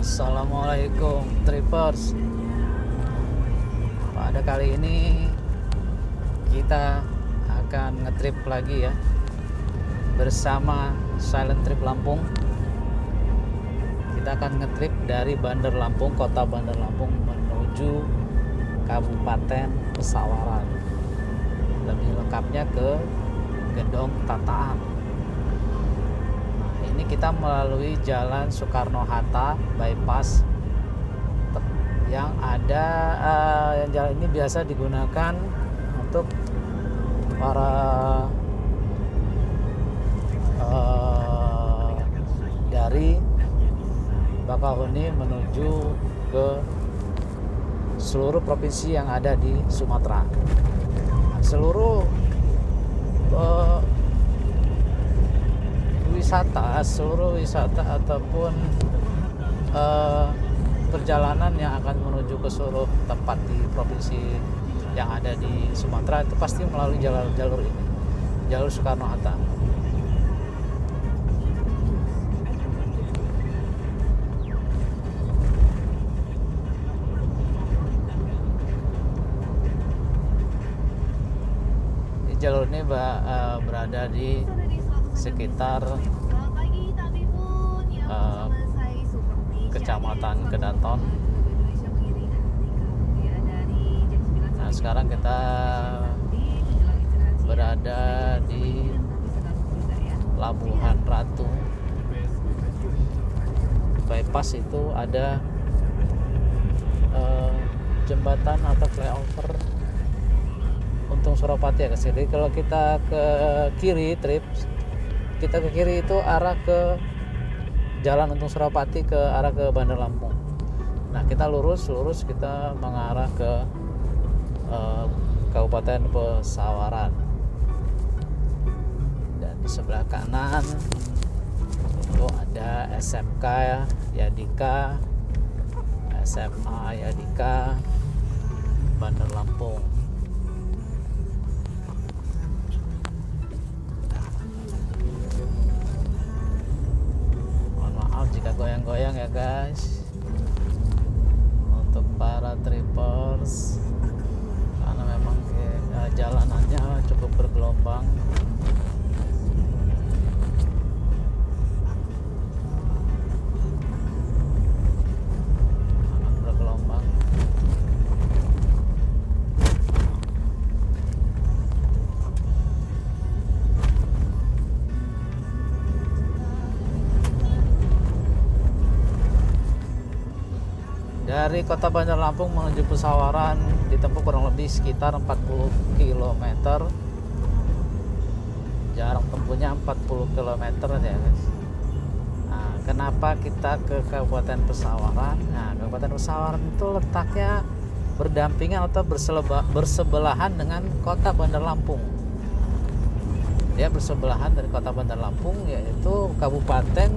Assalamualaikum Trippers. Pada kali ini kita akan ngetrip lagi ya bersama Silent Trip Lampung. Kita akan ngetrip dari Bandar Lampung, kota Bandar Lampung menuju Kabupaten Pesawaran. Lebih lengkapnya ke Gedong Tataan. Nah, ini kita melalui Jalan Soekarno-Hatta bypass yang ada yang jalan ini biasa digunakan untuk para dari Bakauheni menuju ke seluruh provinsi yang ada di Sumatera. Seluruh wisata ataupun perjalanan yang akan menuju ke seluruh tempat di provinsi yang ada di Sumatera itu pasti melalui jalur ini, jalur Soekarno-Hatta. Jalur ini berada di sekitar Kecamatan Kedaton. Nah, sekarang kita berada di Labuhan Ratu. Bypass itu ada jembatan atau flyover Untung Suropati ya. Jadi kalau kita ke kiri kita ke kiri itu arah ke Jalan Untung Suropati ke arah ke Bandar Lampung. Nah, kita lurus kita mengarah ke Kabupaten Pesawaran. Dan di sebelah kanan itu ada SMK Yadika, SMA Yadika Bandar Lampung. Jika goyang-goyang ya guys untuk para trippers, karena memang jalanannya cukup bergelombang. Dari kota Bandar Lampung menuju Pesawaran ditempuh kurang lebih sekitar 40 km. Jarak tempuhnya 40 km ya guys. Nah, kenapa kita ke Kabupaten Pesawaran? Nah, Kabupaten Pesawaran itu letaknya berdampingan atau bersebelahan dengan kota Bandar Lampung. Dia bersebelahan dari kota Bandar Lampung, yaitu kabupaten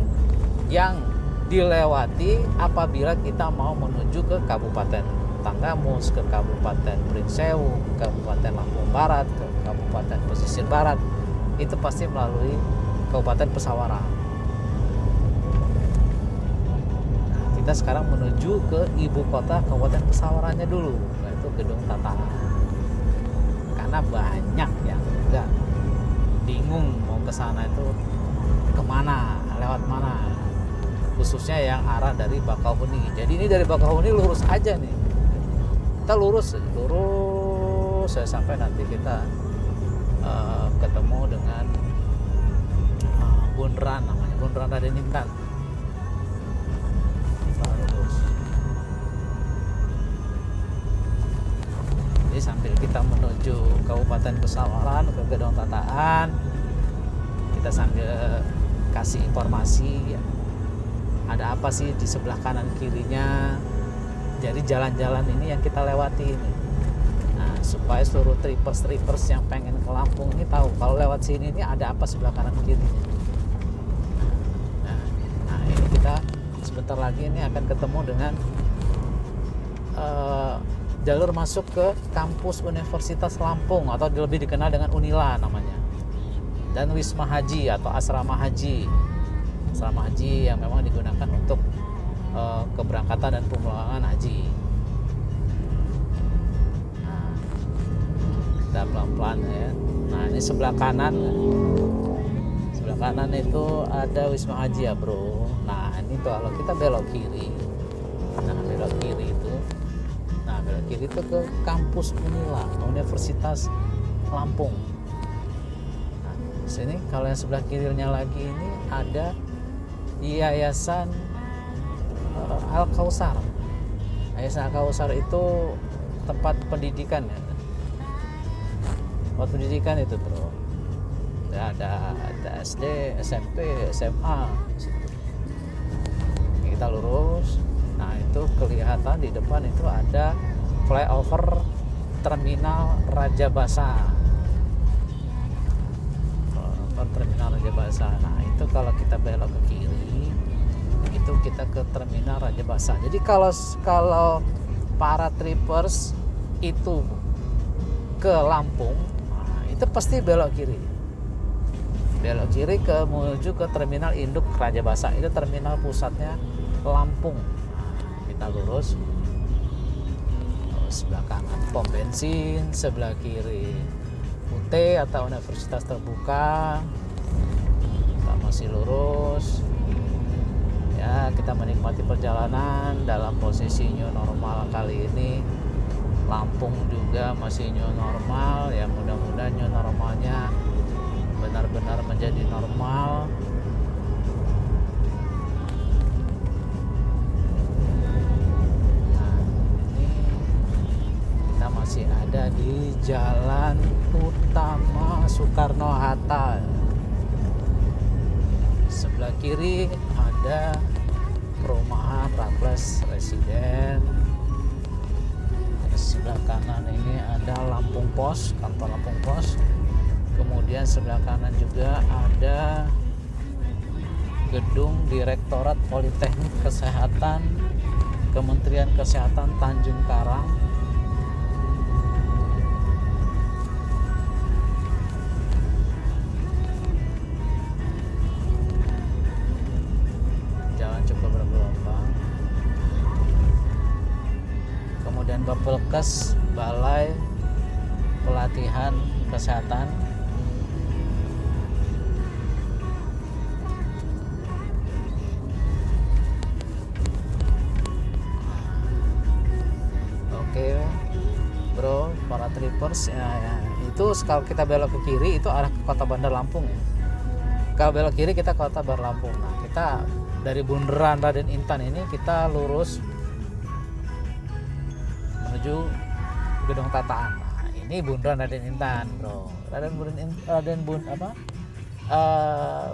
yang dilewati apabila kita mau menuju ke Kabupaten Tanggamus, ke Kabupaten Prinsewu, Kabupaten Lampung Barat, ke Kabupaten Pesisir Barat. Itu pasti melalui Kabupaten Pesawaran. Nah, kita sekarang menuju ke ibu kota Kabupaten Pesawarannya dulu, yaitu Gedong Tataan. Karena banyak yang enggak bingung mau ke sana itu kemana, lewat mana, khususnya yang arah dari Bakauheni. Jadi ini dari Bakauheni lurus aja nih. Kita lurus sampai nanti kita ketemu dengan Bundaran, namanya Bundaran Raden Intan. Lurus. Jadi sambil kita menuju Kabupaten Pesawaran ke Gedong Tataan, kita sambil kasih informasi ya, ada apa sih di sebelah kanan kirinya. Jadi jalan-jalan ini yang kita lewati ini. Nah, supaya seluruh trippers yang pengen ke Lampung ini tahu kalau lewat sini ini ada apa sebelah kanan kirinya. Nah, ini kita sebentar lagi ini akan ketemu dengan jalur masuk ke kampus Universitas Lampung atau lebih dikenal dengan Unila namanya. Dan Wisma Haji atau asrama haji yang memang digunakan untuk keberangkatan dan pemulangan haji. Nah, kita pelan-pelan ya. Nah, ini sebelah kanan itu ada Wisma Haji ya bro. Nah, ini tuh kalau kita belok kiri, belok kiri itu ke kampus Unila, Universitas Lampung. Nah, sini kalau yang sebelah kirinya lagi ini ada Yayasan Al-Kausar. Yayasan Al-Kausar itu tempat pendidikan ya. Tempat pendidikan itu bro. Ada SD, SMP, SMA. Kita lurus. Nah, itu kelihatan di depan itu ada flyover Terminal Raja Basa. Terminal Raja Basa. Nah, itu kalau kita belok ke kiri, itu kita ke Terminal Raja Basa. Jadi kalau para trippers itu ke Lampung, nah, itu pasti belok kiri menuju ke Terminal Induk Raja Basa. Itu terminal pusatnya Lampung. Nah, kita lurus, sebelah kanan pom bensin, sebelah kiri UT atau Universitas Terbuka. Kita masih lurus ya, kita menikmati perjalanan dalam posisi new normal kali ini. Lampung juga masih new normal ya, mudah-mudahan new normalnya benar-benar menjadi normal. Nah, ini kita masih ada di Jalan Utama Soekarno-Hatta. Sebelah kiri ada perumahan Raffles Residen. Sebelah kanan ini ada Lampung Pos, kantor Lampung Pos. Kemudian sebelah kanan juga ada gedung Direktorat Politeknik Kesehatan Kementerian Kesehatan Tanjung Karang. Jalan cukup bergelombang. Kemudian Bapelkes, Balai Pelatihan Kesehatan. Oke bro, para trippers ya, itu kalau kita belok ke kiri itu arah ke Kota Bandar Lampung ya. Kalau belok kiri kita Kota Bandar Lampung. Nah, kita dari Bundaran Raden Intan ini kita lurus menuju Gedung Tataan. Nah, ini Bundaran Raden Intan bro.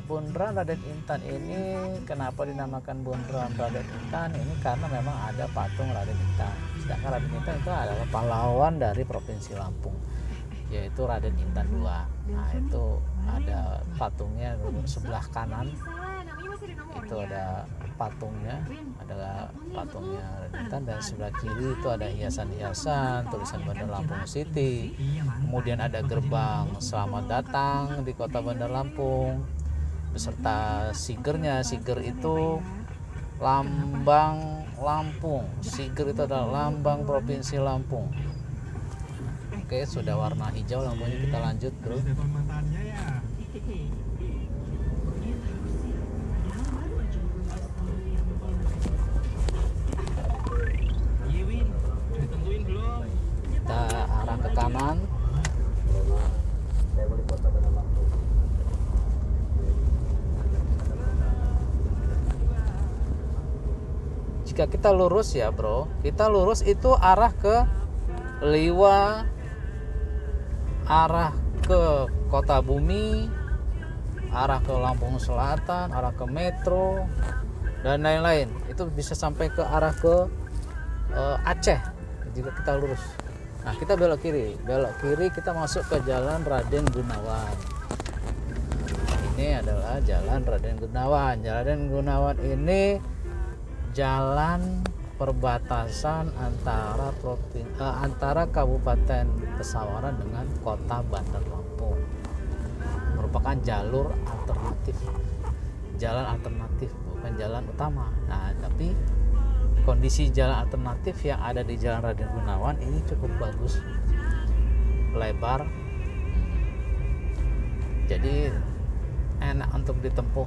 Bundaran Raden Intan ini kenapa dinamakan Bundaran Raden Intan? Ini karena memang ada patung Raden Intan. Sedangkan Raden Intan itu adalah pahlawan dari Provinsi Lampung, yaitu Raden Intan II. Nah, itu ada patungnya sebelah kanan. Itu ada patungnya Raden Intan, dan sebelah kiri itu ada hiasan-hiasan tulisan Bandar Lampung City. Kemudian ada gerbang selamat datang di Kota Bandar Lampung beserta sigernya. Siger itu lambang Lampung. Siger itu adalah lambang Provinsi Lampung. Oke, sudah warna hijau lampunya, kita lanjut bro. Kita arah ke kanan. Jika kita lurus ya bro, kita lurus itu arah ke Liwa, arah ke Kota Bumi, arah ke Lampung Selatan, arah ke Metro dan lain-lain. Itu bisa sampai ke arah ke Aceh jika kita lurus. Nah, kita belok kiri kita masuk ke Jalan Raden Gunawan. Ini adalah Jalan Raden Gunawan. Jalan Gunawan ini jalan perbatasan antara Kabupaten Pesawaran dengan Kota Bandar Lampung. Merupakan jalur alternatif, jalan alternatif, bukan jalan utama. Nah, tapi kondisi jalan alternatif yang ada di Jalan Raden Gunawan ini cukup bagus, lebar, jadi enak untuk ditempuh.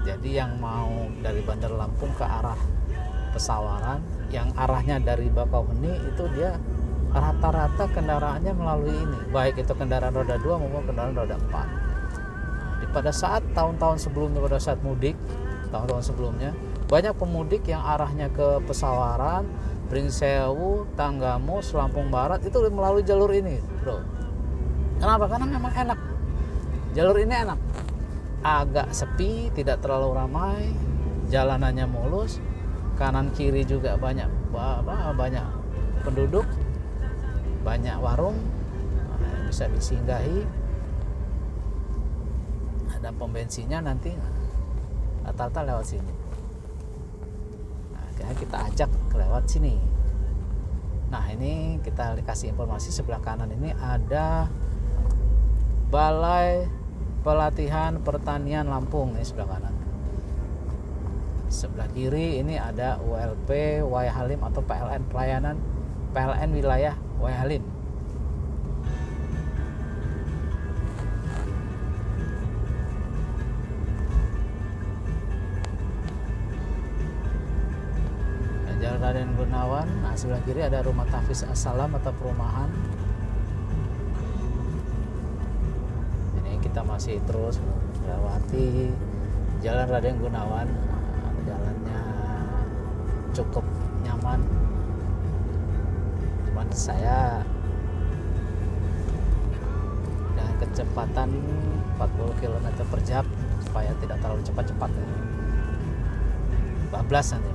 Jadi yang mau dari Bandar Lampung ke arah Pesawaran, yang arahnya dari Bakauheni itu dia rata-rata kendaraannya melalui ini, baik itu kendaraan roda 2 maupun kendaraan roda 4. Pada saat tahun-tahun sebelumnya, pada saat mudik tahun-tahun sebelumnya, banyak pemudik yang arahnya ke Pesawaran, Pringsewu, Tanggamus, Lampung Barat itu melalui jalur ini, bro. Kenapa? Karena memang enak. Jalur ini enak, agak sepi, tidak terlalu ramai, jalanannya mulus, kanan kiri juga banyak penduduk, banyak warung yang bisa disinggahi, ada pom bensinnya nanti rata-rata lewat sini. Nah, akhirnya kita ajak lewat sini. Nah, ini kita kasih informasi, sebelah kanan ini ada Balai Pelatihan Pertanian Lampung, ini sebelah kanan. Sebelah kiri ini ada ULP Wai Halim atau PLN, pelayanan PLN wilayah Wai Halim. Jalan Raden Gunawan. Nah, sebelah kiri ada Rumah Tahfiz As-Salam atau perumahan. Ini kita masih terus melewati Jalan Raden Gunawan. Jalannya cukup nyaman. Cuman saya dengan kecepatan 40 km per jam supaya tidak terlalu cepat-cepat. 14 nanti.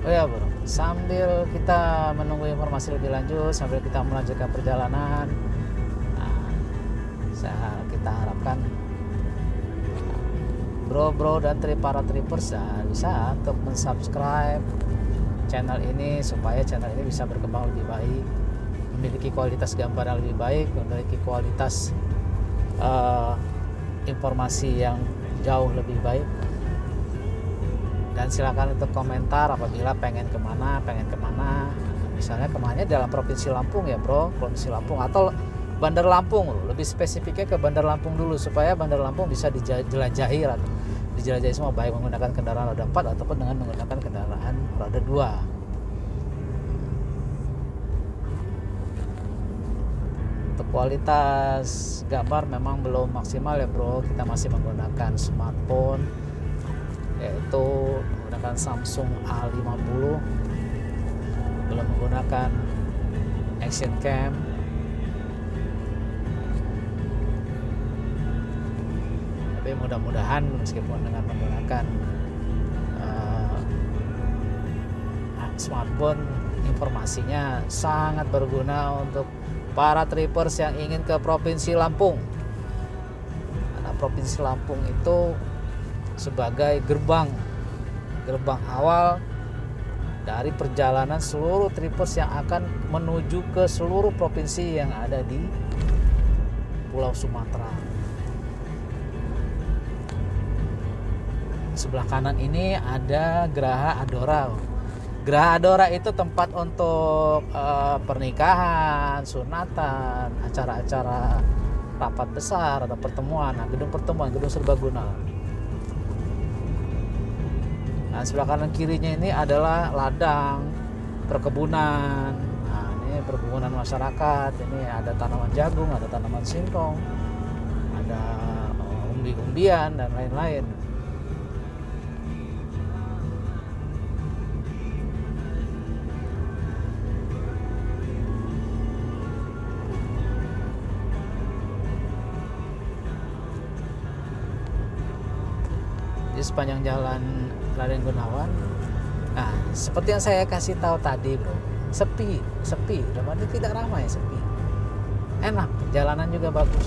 Oh ya bro, sambil kita menunggu informasi lebih lanjut, sambil kita melanjutkan perjalanan, kita harapkan bro-bro dan para trippers bisa untuk mensubscribe channel ini supaya channel ini bisa berkembang lebih baik, memiliki kualitas gambar yang lebih baik, memiliki kualitas informasi yang jauh lebih baik. Dan silakan untuk komentar apabila pengen kemana, misalnya kemana dalam Provinsi Lampung ya bro, Provinsi Lampung atau Bandar Lampung, lebih spesifiknya ke Bandar Lampung dulu supaya Bandar Lampung bisa dijelajahi semua, baik menggunakan kendaraan roda 4 ataupun dengan menggunakan kendaraan roda 2. Untuk kualitas gambar memang belum maksimal ya bro, kita masih menggunakan smartphone, yaitu menggunakan Samsung A50, belum menggunakan action cam. Tapi mudah-mudahan meskipun dengan menggunakan smartphone, informasinya sangat berguna untuk para trippers yang ingin ke Provinsi Lampung. Karena Provinsi Lampung itu sebagai gerbang awal dari perjalanan seluruh trippers yang akan menuju ke seluruh provinsi yang ada di Pulau Sumatera. Sebelah kanan ini ada Geraha Adora. Geraha Adora itu tempat untuk pernikahan, sunatan, acara-acara rapat besar atau pertemuan. Nah, gedung pertemuan, gedung serbaguna. Nah, sebelah kanan kirinya ini adalah ladang perkebunan. Nah, ini perkebunan masyarakat. Ini ada tanaman jagung, ada tanaman singkong, ada umbi-umbian dan lain-lain. Di sepanjang jalan Raden Gunawan, nah seperti yang saya kasih tahu tadi bro, sepi, namanya tidak ramai, sepi, enak, jalanan juga bagus.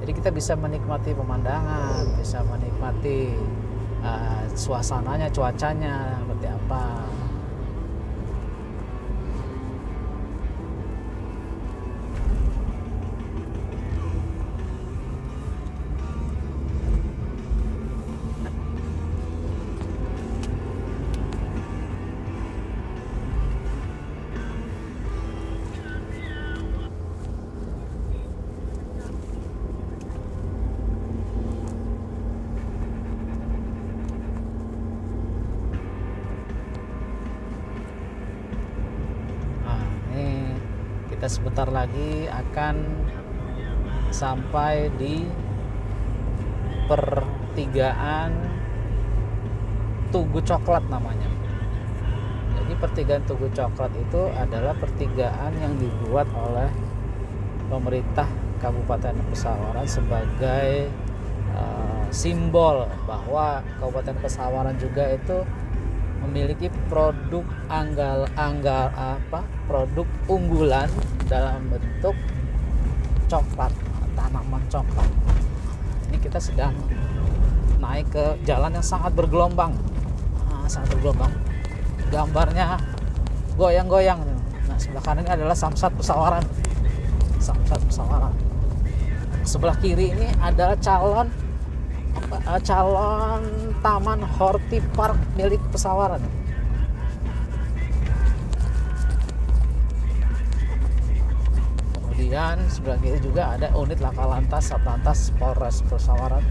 Jadi kita bisa menikmati pemandangan, bisa menikmati suasananya, cuacanya seperti apa. Kita sebentar lagi akan sampai di pertigaan Tugu Coklat namanya. Jadi pertigaan Tugu Coklat itu adalah pertigaan yang dibuat oleh pemerintah Kabupaten Pesawaran sebagai simbol bahwa Kabupaten Pesawaran juga itu memiliki produk produk unggulan dalam bentuk coklat, tanaman coklat. Ini kita sedang naik ke jalan yang sangat bergelombang, gambarnya goyang-goyang. Nah, sebelah kanan ini adalah Samsat Pesawaran. Sebelah kiri ini adalah calon Taman Horti Park milik Pesawaran. Kemudian sebelah kiri juga ada unit Laka Lantas Satlantas Polres Pesawaran.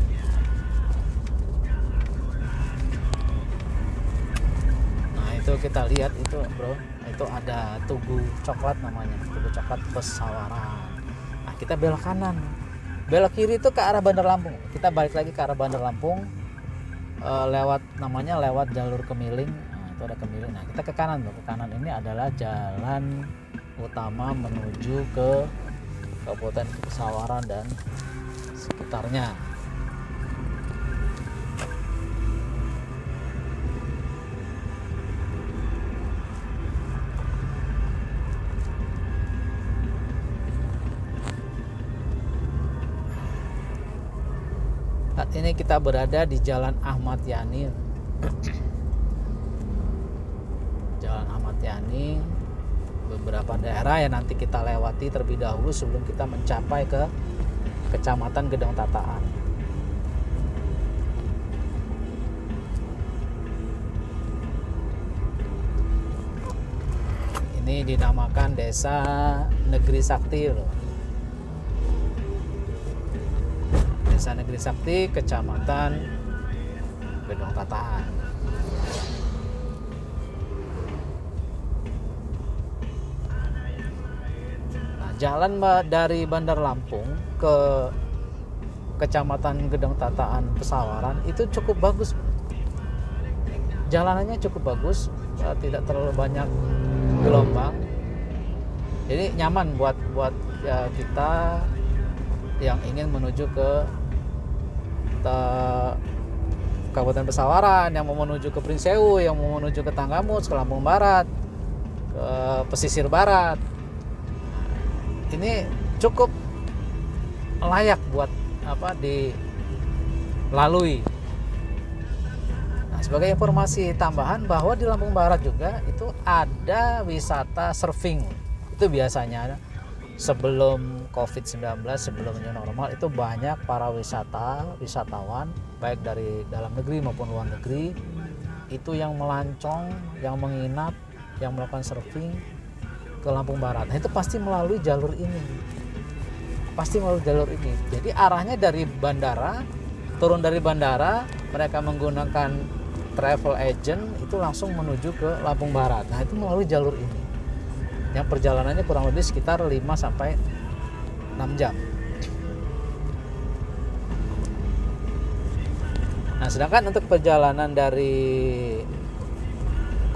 Nah, itu kita lihat itu, bro, itu ada Tugu Coklat namanya, Tugu Coklat Pesawaran. Nah, kita belok kanan. Belok kiri itu ke arah Bandar Lampung. Kita balik lagi ke arah Bandar Lampung, lewat jalur Kemiling. Nah, itu ada Kemiling. Nah, kita ke kanan, bro. Ke kanan ini adalah jalan utama menuju ke Kabupaten Pesawaran dan sekitarnya. Saat ini kita berada di Jalan Ahmad Yani. Jalan Ahmad Yani, beberapa daerah yang nanti kita lewati terlebih dahulu sebelum kita mencapai ke Kecamatan Gedong Tataan. Ini dinamakan Desa Negeri Sakti, loh. Desa Negeri Sakti, Kecamatan Gedong Tataan. Nah, jalan dari Bandar Lampung ke Kecamatan Gedong Tataan Pesawaran itu cukup bagus. Jalanannya cukup bagus, tidak terlalu banyak gelombang. Jadi nyaman buat kita yang ingin menuju ke Kabupaten Pesawaran, yang mau menuju ke Prinsewu, yang mau menuju ke Tanggamus, ke Lampung Barat, ke pesisir barat. Ini cukup layak buat dilalui. Nah, sebagai informasi tambahan bahwa di Lampung Barat juga itu ada wisata surfing. Itu biasanya sebelum COVID-19, sebelum new normal, itu banyak para wisatawan baik dari dalam negeri maupun luar negeri itu yang melancong, yang menginap, yang melakukan surfing ke Lampung Barat. Nah, itu pasti melalui jalur ini. Jadi arahnya dari bandara, turun dari bandara, mereka menggunakan travel agent itu langsung menuju ke Lampung Barat. Nah, itu melalui jalur ini. Yang perjalanannya kurang lebih sekitar 5 sampai 6 jam. Nah, sedangkan untuk perjalanan dari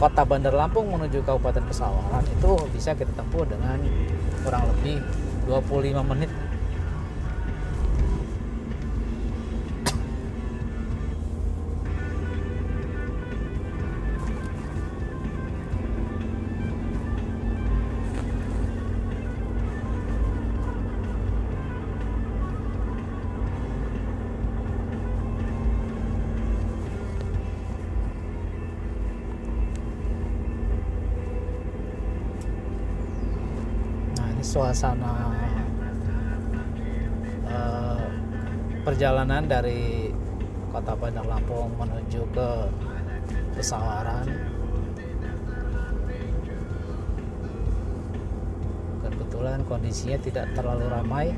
kota Bandar Lampung menuju Kabupaten Pesawaran itu bisa kita tempuh dengan kurang lebih 25 menit. suasana perjalanan dari Kota Bandar Lampung menuju ke Pesawaran. Kebetulan kondisinya tidak terlalu ramai.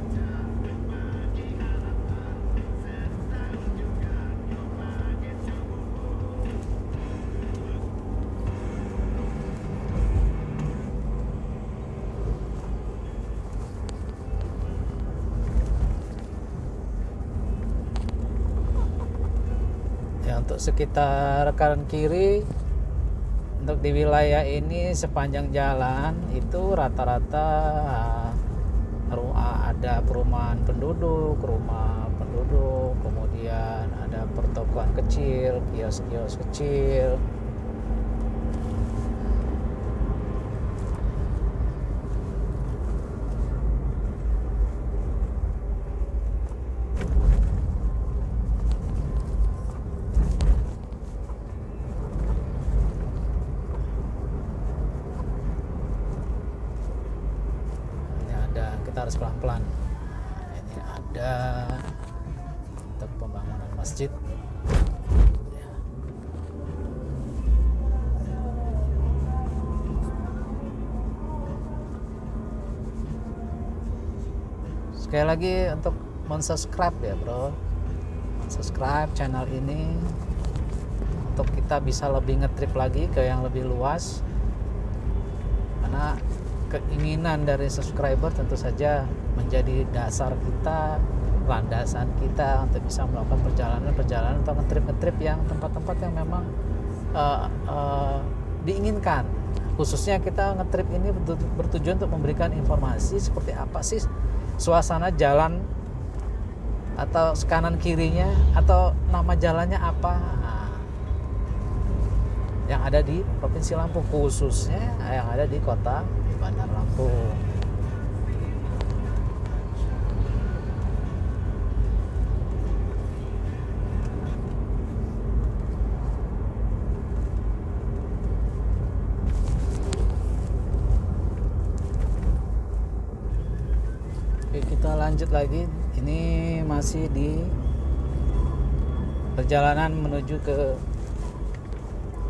Untuk sekitar kanan kiri, untuk di wilayah ini sepanjang jalan itu rata-rata ada perumahan penduduk, rumah penduduk, kemudian ada pertokoan kecil, kios-kios kecil. Kita harus pelan-pelan. Ini ada untuk pembangunan masjid. Sekali lagi untuk subscribe ya bro, subscribe channel ini untuk kita bisa lebih ngetrip lagi ke yang lebih luas, karena keinginan dari subscriber tentu saja menjadi dasar kita, landasan kita untuk bisa melakukan perjalanan atau ngetrip yang tempat-tempat yang memang diinginkan. Khususnya kita ngetrip ini bertujuan untuk memberikan informasi seperti apa sih suasana jalan atau kanan kirinya atau nama jalannya apa yang ada di Provinsi Lampung, khususnya yang ada di Kota Bandar Lampung. Oke, kita lanjut lagi. Ini masih di perjalanan menuju ke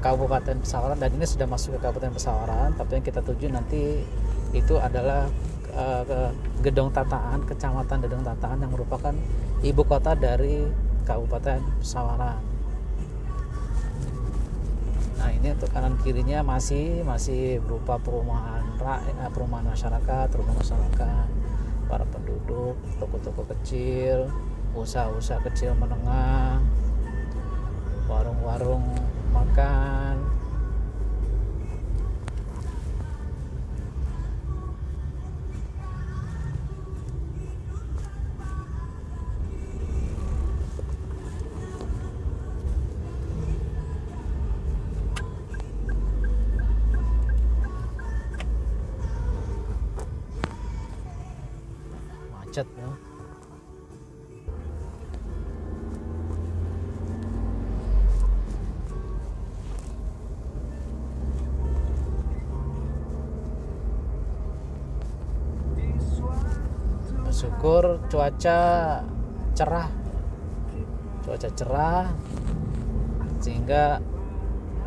Kabupaten Pesawaran, dan ini sudah masuk ke Kabupaten Pesawaran, tapi yang kita tuju nanti itu adalah ke Gedong Tataan, Kecamatan Gedong Tataan yang merupakan ibu kota dari Kabupaten Pesawaran. Nah, ini untuk kanan kirinya masih berupa perumahan masyarakat, para penduduk, toko-toko kecil, usaha-usaha kecil menengah, warung-warung makan. Macet ya. Syukur cuaca cerah sehingga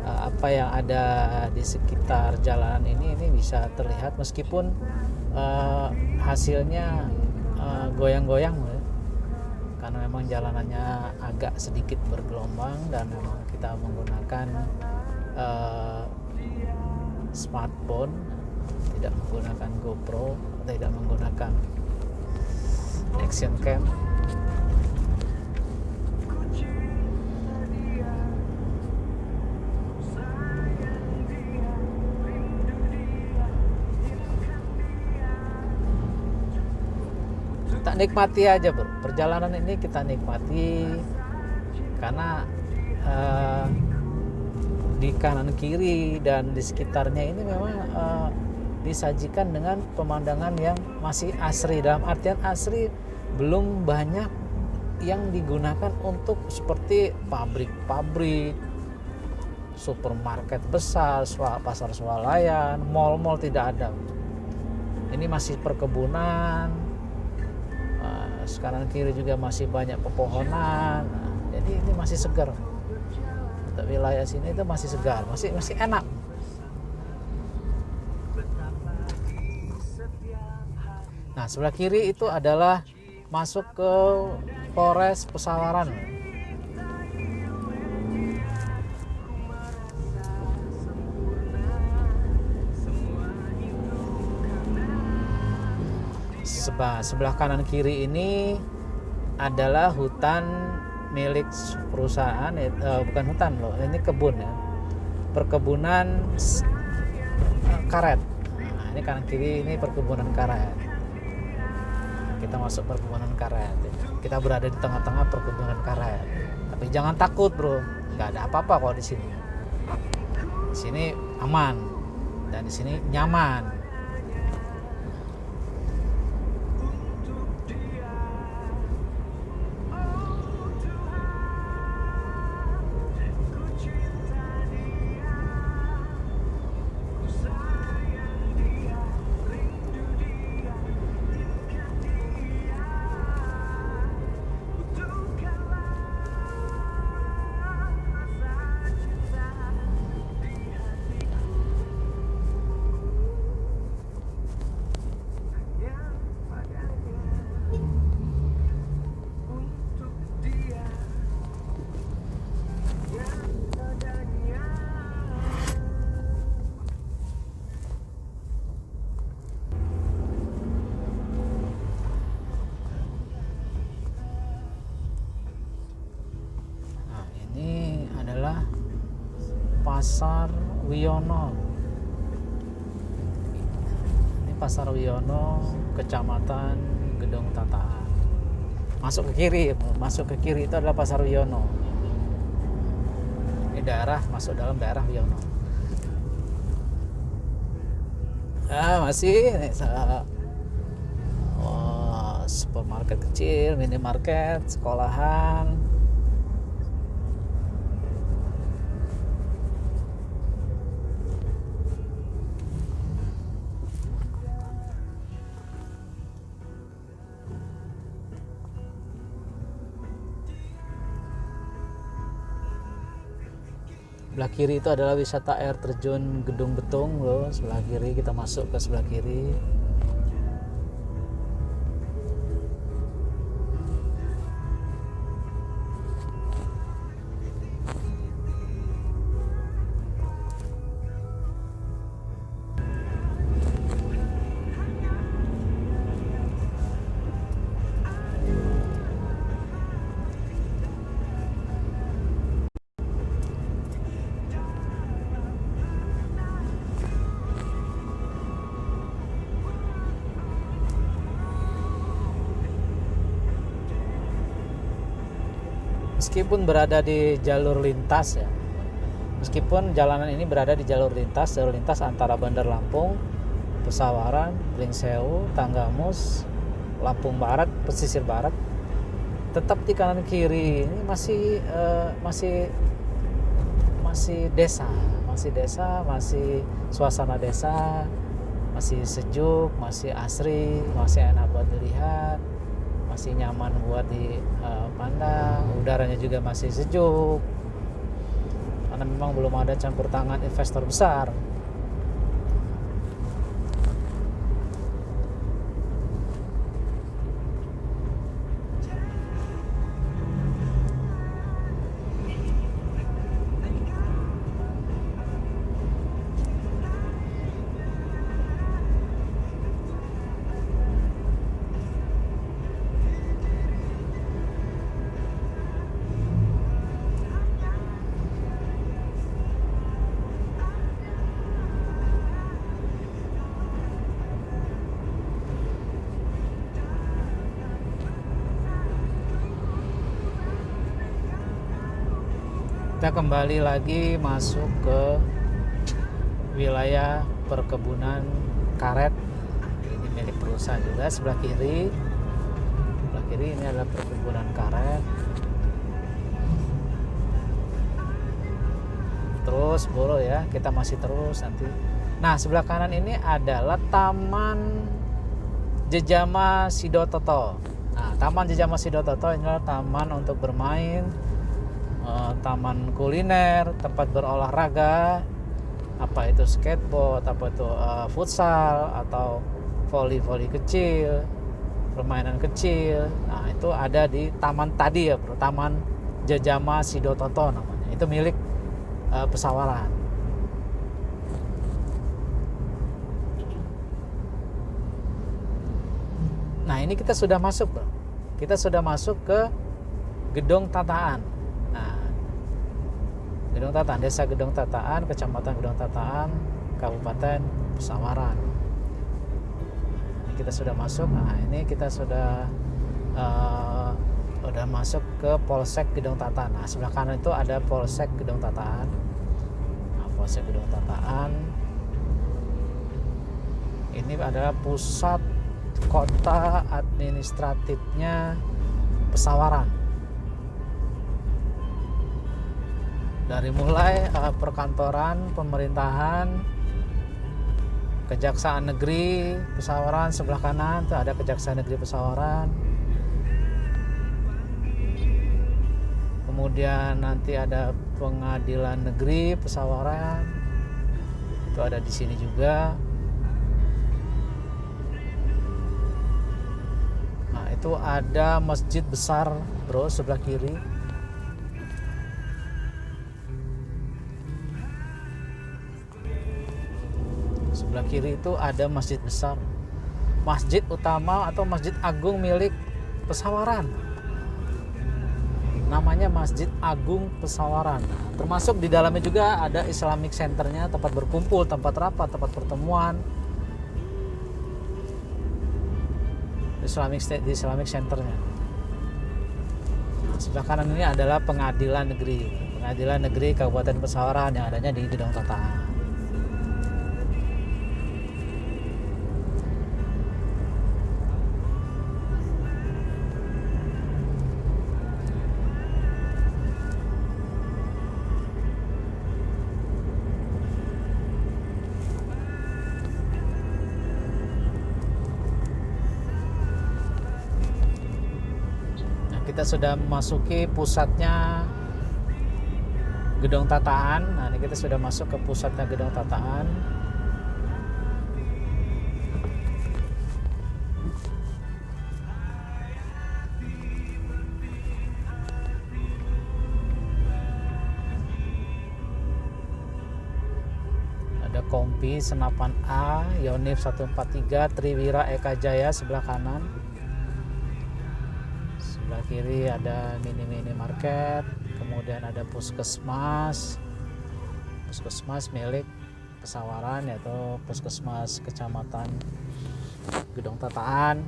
apa yang ada di sekitar jalanan ini bisa terlihat meskipun hasilnya goyang-goyang ya, karena memang jalanannya agak sedikit bergelombang dan memang kita menggunakan smartphone, tidak menggunakan GoPro, tidak menggunakan action cam. Kita nikmati aja bro, perjalanan ini kita nikmati karena di kanan kiri dan di sekitarnya ini memang disajikan dengan pemandangan yang masih asri. Dalam artian asri, belum banyak yang digunakan untuk seperti pabrik-pabrik, supermarket besar, pasar swalayan, mal-mal tidak ada. Ini masih perkebunan. Kanan kiri juga masih banyak pepohonan. Jadi ini masih segar. Untuk wilayah sini itu masih segar, masih enak. Nah, sebelah kiri itu adalah masuk ke Polres Pesawaran. Sebelah kanan kiri ini adalah hutan milik perusahaan, bukan hutan loh, ini kebun ya, perkebunan karet. Nah, ini kanan kiri ini perkebunan karet. Kita masuk perkebunan karet. Kita berada di tengah-tengah perkebunan karet. Tapi jangan takut bro, nggak ada apa-apa kok di sini. Di sini aman dan di sini nyaman. Pasar Wiono. Ini Pasar Wiono, Kecamatan Gedung Tataan. Masuk ke kiri itu adalah Pasar Wiono. Ini daerah, masuk dalam daerah Wiono. Masih ini supermarket kecil, minimarket, sekolahan. Sebelah kiri itu adalah wisata air terjun Gedung Betung loh. Sebelah kiri, kita masuk ke sebelah kiri. Meskipun berada di jalur lintas ya, meskipun jalanan ini berada di jalur lintas antara Bandar Lampung, Pesawaran, Pringsewu, Tanggamus, Lampung Barat, pesisir barat, tetap di kanan kiri ini masih desa, masih suasana desa, masih sejuk, masih asri, masih enak buat dilihat, masih nyaman buat dipandang, udaranya juga masih sejuk karena memang belum ada campur tangan investor besar. Kita kembali lagi masuk ke wilayah perkebunan karet. Ini milik perusahaan juga. Sebelah kiri ini adalah perkebunan karet. Terus bro ya, kita masih terus nanti. Nah, sebelah kanan ini adalah Taman Jejama Sidototo. Nah, Taman Jejama Sidototo ini adalah taman untuk bermain, taman kuliner, tempat berolahraga, apa itu skateboard, apa itu futsal atau voli kecil, permainan kecil. Nah, itu ada di taman tadi ya, bro. Taman Jejama Sidototo namanya. Itu milik Pesawaran. Nah, ini kita sudah masuk, bro. Kita sudah masuk ke Gedong Tataan. Nah, Gedong Tataan, Desa Gedong Tataan, Kecamatan Gedong Tataan, Kabupaten Pesawaran. Ini kita sudah masuk. Nah, ini kita sudah masuk ke Polsek Gedong Tataan. Nah, sebelah kanan itu ada Polsek Gedong Tataan. Nah, Polsek Gedong Tataan ini adalah pusat kota administratifnya Pesawaran. Dari mulai perkantoran, pemerintahan, Kejaksaan Negeri Pesawaran, sebelah kanan itu ada Kejaksaan Negeri Pesawaran. Kemudian nanti ada Pengadilan Negeri Pesawaran. Itu ada di sini juga. Nah, itu ada masjid besar, bro, sebelah kiri. Sebelah kiri itu ada masjid besar, masjid utama atau masjid agung milik Pesawaran. Namanya Masjid Agung Pesawaran. Termasuk di dalamnya juga ada Islamic Centernya, tempat berkumpul, tempat rapat, tempat pertemuan. Di Islamic Centernya. Nah, sebelah kanan ini adalah Pengadilan Negeri Kabupaten Pesawaran yang adanya di Gedong Tataan. Kita sudah memasuki pusatnya Gedong Tataan. Nah, ini kita sudah masuk ke pusatnya Gedong Tataan. Ada Kompi, Senapan A, Yonif 143, Triwira Eka Jaya sebelah kanan. Sebelah kiri ada mini market, kemudian ada puskesmas milik Pesawaran, yaitu Puskesmas Kecamatan Gedong Tataan.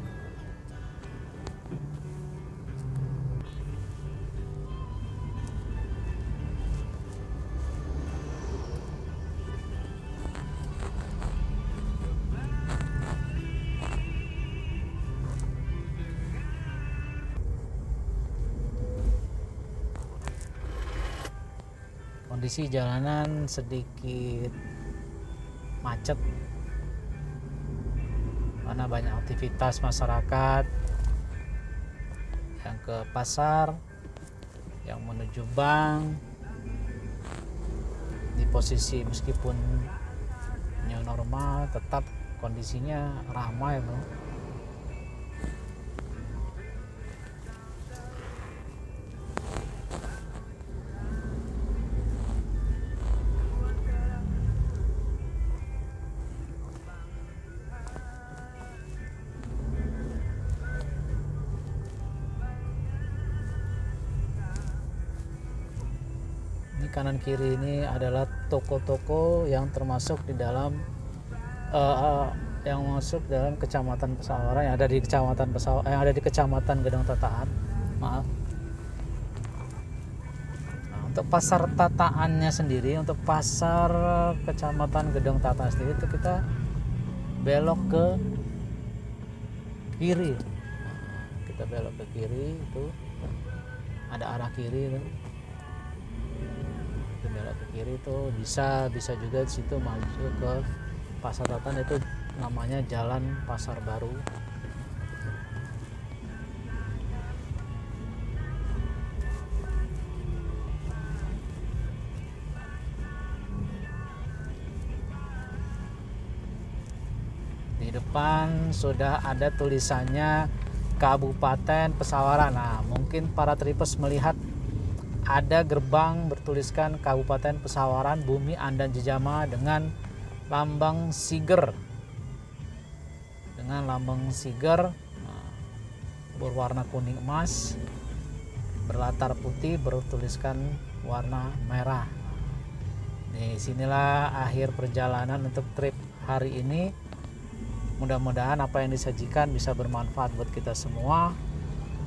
Kondisi jalanan sedikit macet karena banyak aktivitas masyarakat yang ke pasar, yang menuju bank. Di posisi meskipun new normal, tetap kondisinya ramai, bro. Kanan kiri ini adalah toko-toko yang termasuk di dalam yang masuk dalam Kecamatan Pesawaran, yang ada di Kecamatan Gedong Tataan. Maaf. Nah, untuk pasar Tataannya sendiri, untuk pasar Kecamatan Gedong Tataan sendiri itu kita belok ke kiri. Kita belok ke kiri, itu ada arah kiri itu. Belok ke kiri itu bisa juga di situ maju ke Pasar Tataan, itu namanya Jalan Pasar Baru. depan sudah ada tulisannya Kabupaten Pesawaran. Nah, mungkin para tripers melihat ada gerbang bertuliskan Kabupaten Pesawaran, Bumi Andan Jejama dengan lambang siger. Dengan lambang siger berwarna kuning emas, berlatar putih, bertuliskan warna merah. Di sinilah akhir perjalanan untuk trip hari ini. Mudah-mudahan apa yang disajikan bisa bermanfaat buat kita semua.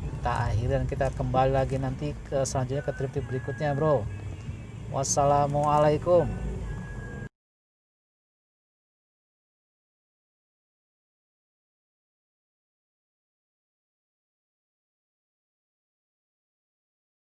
Kita akhiri dan kita kembali lagi nanti ke selanjutnya ke trip berikutnya, bro. Wassalamualaikum.